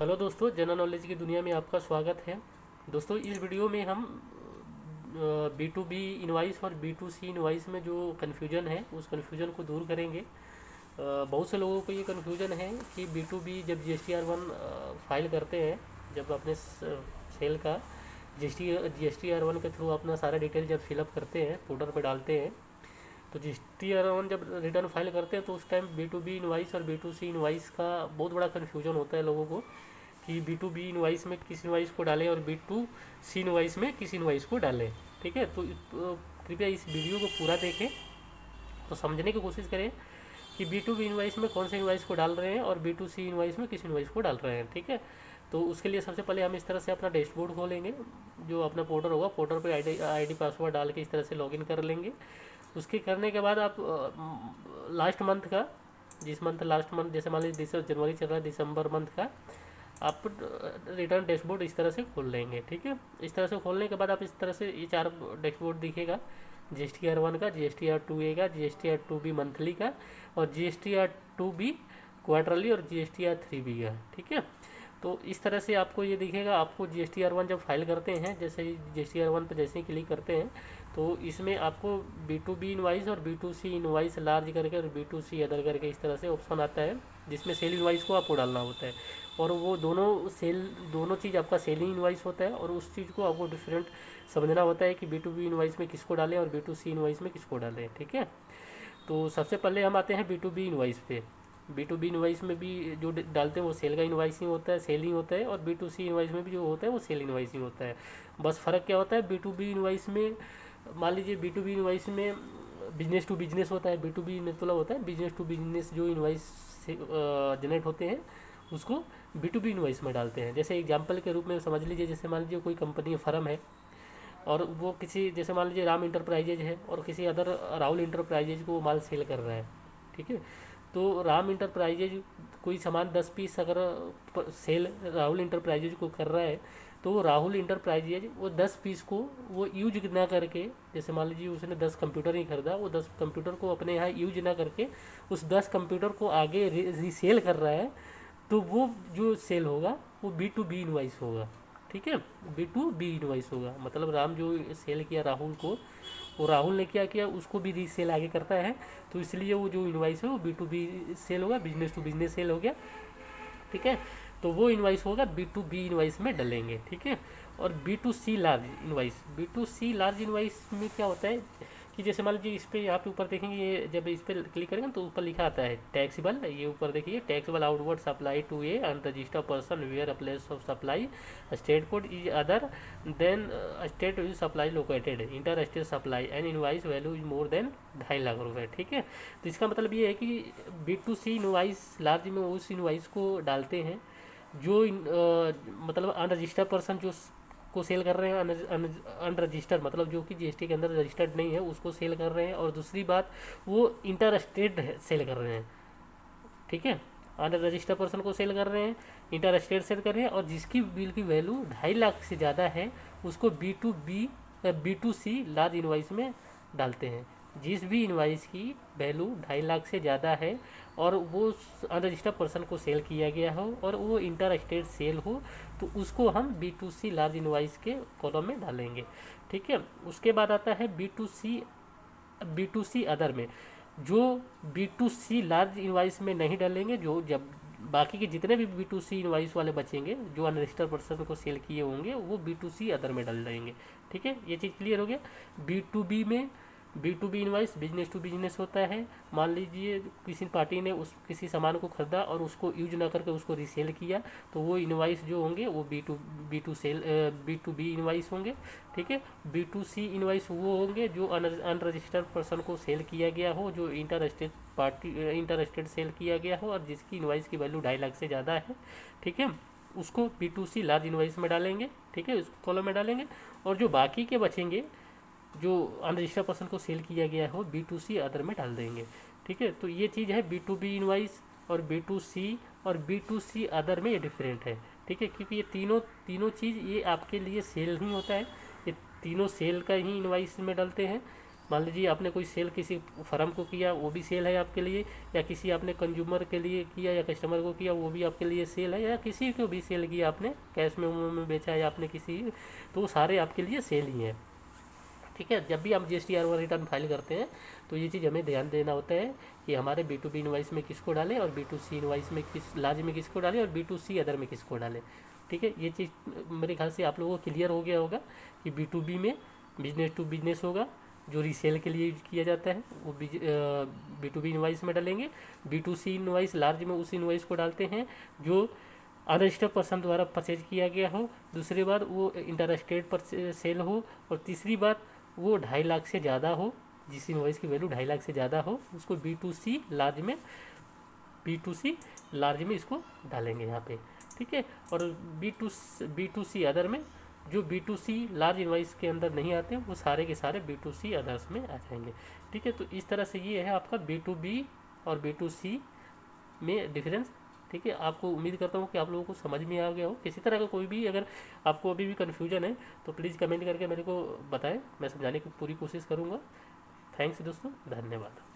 Hello दोस्तों, general knowledge की दुनिया में आपका स्वागत है। दोस्तों, इस वीडियो में हम बी टू बी इनवाइस और बी टू सी इनवाइस में जो कन्फ्यूजन है उस कन्फ्यूजन को दूर करेंगे। बहुत से लोगों को ये कन्फ्यूजन है कि बी टू बी जब GSTR1 फाइल करते हैं, जब अपने सेल का GSTR1 के थ्रू अपना सारा डिटेल जब फिलअप करते हैं, पोर्टल पर डालते हैं, तो GSTR1 जब रिटर्न फाइल करते हैं तो उस time B to B invoice और बी टू सी इनवाइस का बहुत बड़ा कन्फ्यूजन होता है लोगों को कि बी टू बी इनवाइस में किस इनवाइस को डालें और बी टू सी इनवाइस में किस इनवाइस को डालें। ठीक है, तो कृपया इस वीडियो को पूरा देखें, तो समझने की कोशिश करें कि बी टू बी इनवाइस में कौन से इनवाइस को डाल रहे हैं और बी टू सी इनवाइस में किस इनवाइस को डाल रहे हैं। ठीक है, तो उसके लिए सबसे पहले हम इस तरह से अपना डैशबोर्ड खोलेंगे। जो अपना पोर्टल होगा, पोर्टल पे आईडी पासवर्ड डाल के इस तरह से लॉगिन कर लेंगे। उसके करने के बाद आप लास्ट मंथ का, जिस मंथ लास्ट मंथ, जैसे मान लीजिए जनवरी चल रहा है, दिसंबर मंथ का आप रिटर्न डैशबोर्ड इस तरह से खोल लेंगे। ठीक है, इस तरह से खोलने के बाद आप इस तरह से ये 4 डैशबोर्ड दिखेगा। GSTR1 का, GSTR2A का, GSTR2B मंथली का और GSTR2B क्वार्टरली और GSTR3B का। ठीक है, तो इस तरह से आपको ये दिखेगा। आपको GSTR1 जब फाइल करते हैं, जैसे ही GSTR1 पर जैसे ही क्लिक करते हैं, तो इसमें आपको B2B इनवाइस और B2C इनवाइस लार्ज करके और B2C अदर करके इस तरह से ऑप्शन आता है, जिसमें सेल इनवाइस को आपको डालना होता है। और वो दोनों चीज़ आपका सेलिंग इनवाइस होता है और उस चीज़ को आपको डिफरेंट समझना होता है कि B2B इनवाइस में किसको डालें और B2C इनवाइस में किसको डालें। ठीक है, तो सबसे पहले हम आते हैं B2B इनवाइस पे। B2B इनवाइस में भी जो डालते हैं वो सेल का इनवाइसिंग होता है, सेलिंग होता है, और B2C इनवाइस में भी जो होता है वो सेल इनवाइसिंग होता है। बस फ़र्क क्या होता है, B2B इनवाइस में मान लीजिए B2B इनवाइस में बिजनेस टू बिजनेस होता है, B2B मतलब होता है बिजनेस टू बिजनेस, जो इनवाइस जनरेट होते हैं उसको B2B इनवाइस में डालते हैं। जैसे एग्जांपल के रूप में समझ लीजिए, जैसे मान लीजिए कोई कंपनी फर्म है और वो किसी, जैसे मान लीजिए राम इंटरप्राइजेज है और किसी अदर राहुल इंटरप्राइजेज को वो माल सेल कर रहा है। ठीक है, तो राम इंटरप्राइजेज कोई सामान 10 पीस अगर सेल राहुल इंटरप्राइजेज को कर रहा है, तो राहुल इंटरप्राइजेज वो 10 पीस को वो यूज ना करके, जैसे मान लीजिए उसने 10 कंप्यूटर ही खरीदा, वो 10 कंप्यूटर को अपने यहाँ यूज ना करके उस 10 कंप्यूटर को आगे रीसेल कर रहा है, तो वो जो सेल होगा वो B2B इनवाइस होगा। ठीक है, B2B इनवाइस होगा, मतलब राम जो सेल किया राहुल को, वो राहुल ने क्या किया उसको भी रीसेल आगे करता है, तो इसलिए वो जो इनवाइस है वो B2B सेल होगा, बिजनेस टू बिजनेस सेल हो गया। ठीक है, तो वो इनवाइस होगा B2B इनवाइस में डलेंगे। ठीक है, और B2C large invoice, B2C large invoice में क्या होता है कि जैसे मान लीजिए इस पर यहाँ पे ऊपर देखेंगे, ये जब इस पर क्लिक करेंगे तो ऊपर लिखा आता है टैक्सेबल, ये ऊपर देखिए taxable outward supply to a unregistered person where a place of supply state code is other than state is supply located inter state supply and invoice value is more than 2.5 lakh रुपए। ठीक है, तो इसका मतलब ये है कि B2C इनवाइस लार्ज में उस इनवाइस को डालते हैं जो मतलब अनरजिस्टर्ड पर्सन जो को सेल कर रहे हैं, अनरजिस्टर्ड मतलब जो कि GST के अंदर रजिस्टर्ड नहीं है उसको सेल कर रहे हैं, और दूसरी बात वो इंटर स्टेट सेल कर रहे हैं। ठीक है, अनरजिस्टर्ड पर्सन को सेल कर रहे हैं, इंटर स्टेट सेल कर रहे हैं, और जिसकी बिल की वैल्यू 2.5 लाख से ज़्यादा है उसको B2C लार्ज इनवाइस में डालते हैं। जिस भी इनवाइस की वैल्यू 2.5 लाख से ज़्यादा है और वो अनरजिस्टर्ड पर्सन को सेल किया गया हो और वो इंटर स्टेट सेल हो, तो उसको हम B2C लार्ज इनवाइस के कॉलम में डालेंगे। ठीक है, उसके बाद आता है B2C अदर में, जो B2C लार्ज इनवाइस में नहीं डालेंगे, जो जब बाकी के जितने भी B2C इनवाइस वाले बचेंगे जो अनरजिस्टर्ड पर्सन को सेल किए होंगे वो B2C अदर में डाल देंगे। ठीक है, ये चीज़ क्लियर हो गया। B2B में B2B invoice business to business होता है। मान लीजिए किसी पार्टी ने उस किसी सामान को खरीदा और उसको यूज ना करके उसको रीसेल किया, तो वो इनवाइस जो होंगे वो B2B इनवाइस होंगे। ठीक है, B2C इनवाइस वो होंगे जो अनरजिस्टर्ड पर्सन को सेल किया गया हो, जो इंटर स्टेट सेल किया गया हो और जिसकी इनवाइस की वैल्यू 2.5 लाख से ज़्यादा है। ठीक है, उसको B2C लार्ज इनवाइस में डालेंगे। ठीक है, उसको कॉलम में डालेंगे, और जो बाकी के बचेंगे जो अनरजिस्टर्ड पर्सन को सेल किया गया हो B2C अदर में डाल देंगे। ठीक है, तो ये चीज़ है B2B इनवाइस और B2C और B2C अदर में ये डिफरेंट है। ठीक है, क्योंकि ये तीनों चीज़ ये आपके लिए सेल ही होता है, ये तीनों सेल का ही इनवाइस में डालते हैं। मान लीजिए आपने कोई सेल किसी फर्म को किया, वो भी सेल है आपके लिए, या किसी आपने कंज्यूमर के लिए किया या कस्टमर को किया, वो भी आपके लिए सेल है, या किसी को भी सेल किया आपने, कैश में बेचा या आपने किसी, तो वो सारे आपके लिए सेल ही हैं। ठीक है, जब भी हम GST/R1 रिटर्न फाइल करते हैं तो ये चीज़ हमें ध्यान देना होता है कि हमारे B2B इनवॉइस में किसको डालें और B2C इनवॉइस में लार्ज में किसको डालें और B2C अदर में किसको डालें। ठीक है, ये चीज़ मेरे ख्याल से आप लोगों को क्लियर हो गया होगा कि B2B में बिजनेस टू बिजनेस होगा, जो रीसेल के लिए यूज किया जाता है वो B2B इनवॉइस में डालेंगे। B2C इनवॉइस लार्ज में उस इनवॉइस को डालते हैं जो अनरजिस्टर्ड पर्सन द्वारा परचेज किया गया हो, दूसरी बात वो इंटर स्टेट पर सेल हो, और तीसरी बात वो 2.5 लाख से ज़्यादा हो, जिस इनवॉइस की वैल्यू 2.5 लाख से ज़्यादा हो, उसको B2C लार्ज में इसको डालेंगे यहाँ पे। ठीक है, और B2C अदर में जो B2C लार्ज इनवॉइस के अंदर नहीं आते वो सारे के सारे B2C अदर्स में आ जाएंगे। ठीक है, तो इस तरह से ये है आपका B2B और B2C में डिफरेंस। ठीक है, आपको उम्मीद करता हूँ कि आप लोगों को समझ में आ गया हो। किसी तरह का कोई भी अगर आपको अभी भी कन्फ्यूजन है तो प्लीज़ कमेंट करके मेरे को बताएं, मैं समझाने की पूरी कोशिश करूँगा। थैंक्स दोस्तों, धन्यवाद।